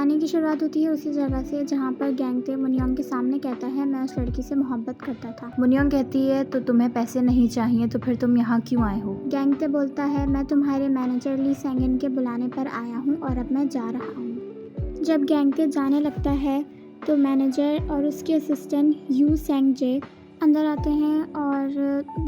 कहानी की शुरुआत होती है उसी जगह से जहाँ पर गैंगते मुनियोंग के सामने कहता है मैं उस लड़की से मोहब्बत करता था। मुनियोंग कहती है तो तुम्हें पैसे नहीं चाहिए तो फिर तुम यहाँ क्यों आए हो? गैंगते बोलता है मैं तुम्हारे मैनेजर ली सेंगन के बुलाने पर आया हूँ और अब मैं जा रहा हूँ। जब गैंगते जाने लगता है तो मैनेजर और उसके असिस्टेंट यू सेंग जे अंदर आते हैं और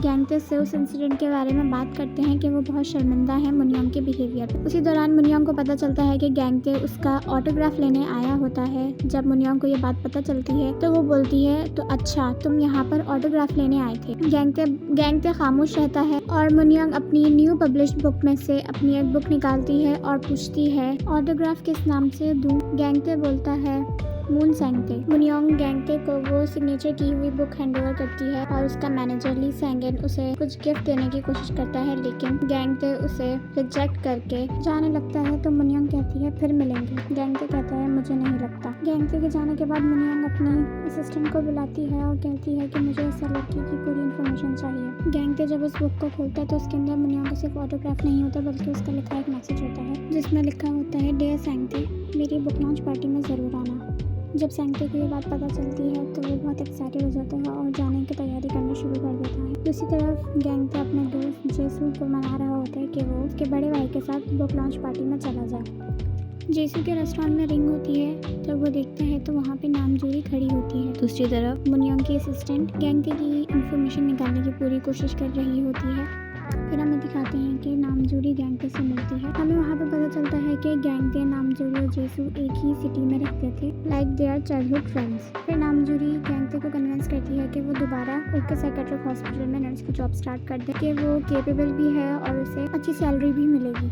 गैंगते से उस इंसिडेंट के बारे में बात करते हैं कि वो बहुत शर्मिंदा है मुनियोंग के बिहेवियर पर। उसी दौरान मुनियोंग को पता चलता है कि गैंगते उसका ऑटोग्राफ लेने आया होता है। जब मुनियोंग को ये बात पता चलती है तो वो बोलती है तो अच्छा तुम यहाँ पर ऑटोग्राफ लेने आए थे। गैंगते खामोश रहता है और मुनियोंग अपनी न्यू पब्लिश्ड बुक में से अपनी एक बुक निकालती है और पूछती है ऑटोग्राफ किस नाम से दूं। गैंगते बोलता है मून सेंगते। मुनियोंग गैंगते को वो सिग्नेचर की हुई बुक हैंडओवर करती है और उसका मैनेजर ली सेंगन उसे कुछ गिफ्ट देने की कोशिश करता है लेकिन गैंगते उसे रिजेक्ट करके जाने लगता है तो मुनियोंग कहती है फिर मिलेंगे। गैंगते कहता है मुझे नहीं लगता। गैंगते के जाने के बाद मुनियोंग अपनी असिस्टेंट को बुलाती है और कहती है कि मुझे इस लड़की की पूरी इन्फॉर्मेशन चाहिए। गैंगते जब उस बुक को खोलता है तो उसके अंदर मुनियोंग का सिर्फ ऑटोग्राफ नहीं होता बल्कि उसका लिखा एक मैसेज होता है जिसमें लिखा होता है डियर सेंगते मेरी बुक लॉन्च पार्टी में ज़रूर आना। जब सेंगते को ये बात पता चलती है तो वो बहुत एक्साइटेड हो जाता है और जाने की तैयारी करना शुरू कर देता है। दूसरी तरफ गैंगते अपने दोस्त जेसू को मना रहा होता है कि वो उसके बड़े भाई के साथ बुक लॉन्च पार्टी में चला जाए। जेसू के रेस्टोरेंट में रिंग होती है तो वो देखता है तो वहाँ पे नामजूरी खड़ी होती है। दूसरी तरफ मुनियोंग की असिस्टेंट गैंगते की इन्फॉर्मेशन निकालने की पूरी कोशिश कर रही होती है। फिर हमें दिखाते हैं कि नामजूरी गैंगते से मिलती है। हमें वहाँ पे पता चलता है कि गैंगते नामजूरी और जेसू एक ही सिटी में रहते थे like they our childhood friends. फिर नामजूरी गैंगते को कन्विंस करती है कि वो दोबारा उसके साइकेट्रिक हॉस्पिटल में नर्स की जॉब स्टार्ट कर दे कि वो केपेबल भी है और उसे अच्छी सैलरी भी मिलेगी।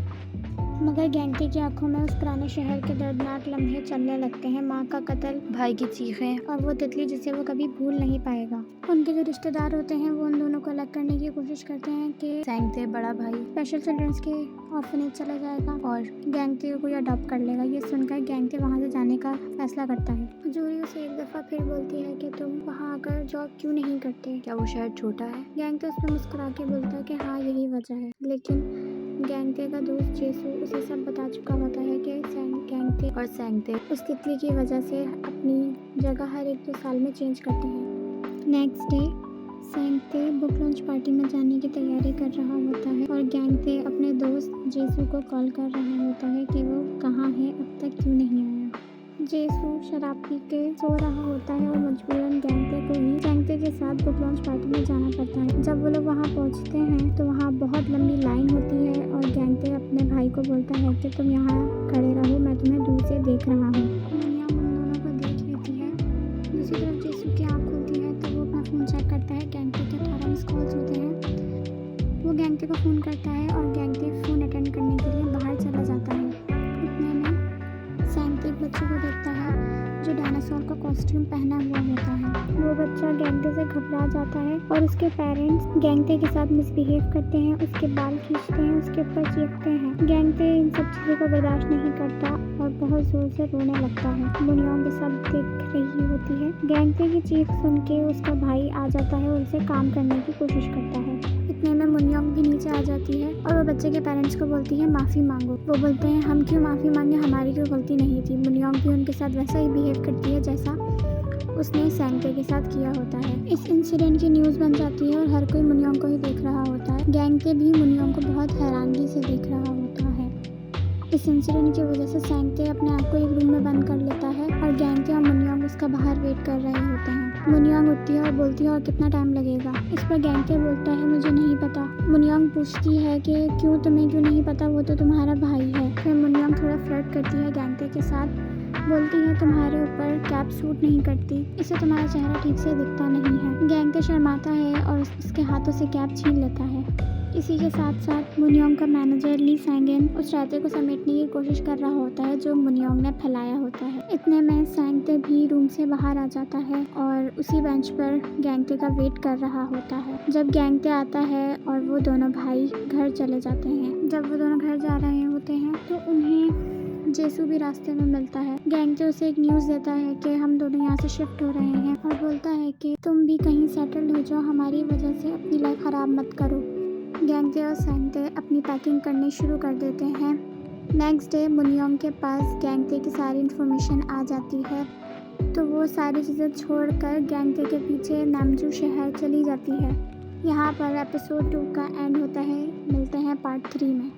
मगर गैंगते की आंखों में उस पुराने शहर के दर्दनाक लम्हे चलने लगते हैं, माँ का कत्ल, भाई की चीखें और वो तितली जिसे वो कभी भूल नहीं पाएगा। उनके जो रिश्तेदार होते हैं वो उन दोनों को अलग करने की कोशिश करते हैं कि सेंगते बड़ा भाई स्पेशल चिल्ड्रंस के ऑर्फनेज चला जाएगा और गैंगते को कोई अडॉप्ट कर लेगा। ये सुनकर गैंगते वहाँ से जाने का फैसला करता है। जूरी उसे एक दफ़ा फिर बोलती है कि तुम वहाँ आकर जॉब क्यों नहीं करते, क्या वो शहर छोटा है? गैंगते उस पर मुस्कुरा के बोलता है कि हाँ यही वजह है। लेकिन गैंगते का दोस्त जेसू उसे सब बता चुका होता है कि सेंगते उस तितली की वजह से अपनी जगह हर 1-2 साल में चेंज करते हैं। नेक्स्ट डे सेंगते बुक लॉन्च पार्टी में जाने की तैयारी कर रहा होता है और गैंगते अपने दोस्त जेसू को कॉल कर रहा होता है कि वो कहाँ है, अब तक क्यों नहीं आया। जेसू शराब पी के सो रहा होता है और मजबूरन गैंगते को ही सेंगते के साथ बुक लॉन्च पार्टी में जाना पड़ता है। जब वो लोग वहाँ पहुँचते हैं तो वहाँ बहुत लंबी लाइन होती है और गैंगते अपने भाई को बोलता है कि तुम यहाँ खड़े रहो, मैं तुम्हें दूर से देख रहा हूँ। मुनियोंग उन दोनों को देख लेती है। दूसरी तरफ जेसू की आँख खुलती है तो वो अपना फ़ोन चेक करता है। गैंगते के 18 मिस कॉल्स होते हैं। वो गैंगते को फ़ोन करता है और गैंगते फ़ोन अटेंड करने के लिए बाहर चला जाता है। इतने में सेंगते एक बच्चे को देखता है जो डायनासोर का कॉस्ट्यूम पहना हुआ होता है। वो बच्चा गैंगते से घबरा जाता है और उसके पेरेंट्स गैंगते के साथ मिसबिहेव करते हैं, उसके बाल खींचते हैं, उसके ऊपर चीखते हैं। गैंगते इन सब चीज़ों को बर्दाश्त नहीं करता और बहुत ज़ोर से रोने लगता है। मुनियोंग ये सब देख रही होती है। गैंगते की चीख सुन के उसका भाई आ जाता है और उसे काम करने की कोशिश करता है। इतने में मुनियोंग भी नीचे आ जाती है और वो बच्चे के पेरेंट्स को बोलती है माफ़ी मांगो। वो बोलते हैं हम क्यों माफ़ी मांगे, हमारी कोई गलती नहीं थी। मुनियोंग भी उनके साथ वैसा ही बिहेव करती है जैसा उसने सेंगते के साथ किया होता है। इस इंसिडेंट की न्यूज़ बन जाती है और हर कोई मुनियोंग को ही देख रहा होता है। गैंगते भी मुनियोंग को बहुत हैरानगी से देख रहा होता है। इस इंसिडेंट की वजह से सेंगते अपने आप को एक रूम में बंद कर लेता है और गैंगते और मुनियोंग उसका बाहर वेट कर रहे होते हैं। मुनियोंग उठती है और बोलती है और कितना टाइम लगेगा। इस पर गैंगते बोलता है मुझे नहीं पता। मुनियोंग पूछती है कि तुम्हें क्यों नहीं पता, वो तो तुम्हारा भाई है। फिर मुनियोंग थोड़ा फ्लर्ट करती है गैंगते के साथ, बोलती है तुम्हारे ऊपर कैप सूट नहीं करती, इससे तुम्हारा चेहरा ठीक से दिखता नहीं है। गैंगते शर्माता है और उसके हाथों से कैप छीन लेता है। इसी के साथ साथ मुनियोंग का मैनेजर ली सेंगन उस रायते को समेटने की कोशिश कर रहा होता है जो मुनियोंग ने फैलाया होता है। इतने में सेंगते भी रूम से बाहर आ जाता है और उसी बेंच पर गैंगते का वेट कर रहा होता है। जब गैंगते आता है और वो दोनों भाई घर चले जाते हैं। जब वो दोनों घर जा रहे होते हैं तो उन्हें जेसू भी रास्ते में मिलता है। गैंगते उसे एक न्यूज़ देता है कि हम दोनों यहाँ से शिफ्ट हो रहे हैं और बोलता है कि तुम भी कहीं सेटल्ड हो जाओ, हमारी वजह से अपनी लाइफ ख़राब मत करो। गैंगते और सेंगते अपनी पैकिंग करनी शुरू कर देते हैं नेक्स्ट डे मुनियोंग के पास गैंगते की सारी इन्फॉर्मेशन आ जाती है, तो वो सारी चीज़ें छोड़कर गैंगते के पीछे नामजू शहर चली जाती है। यहाँ पर एपिसोड 2 का एंड होता है। मिलते हैं पार्ट 3 में।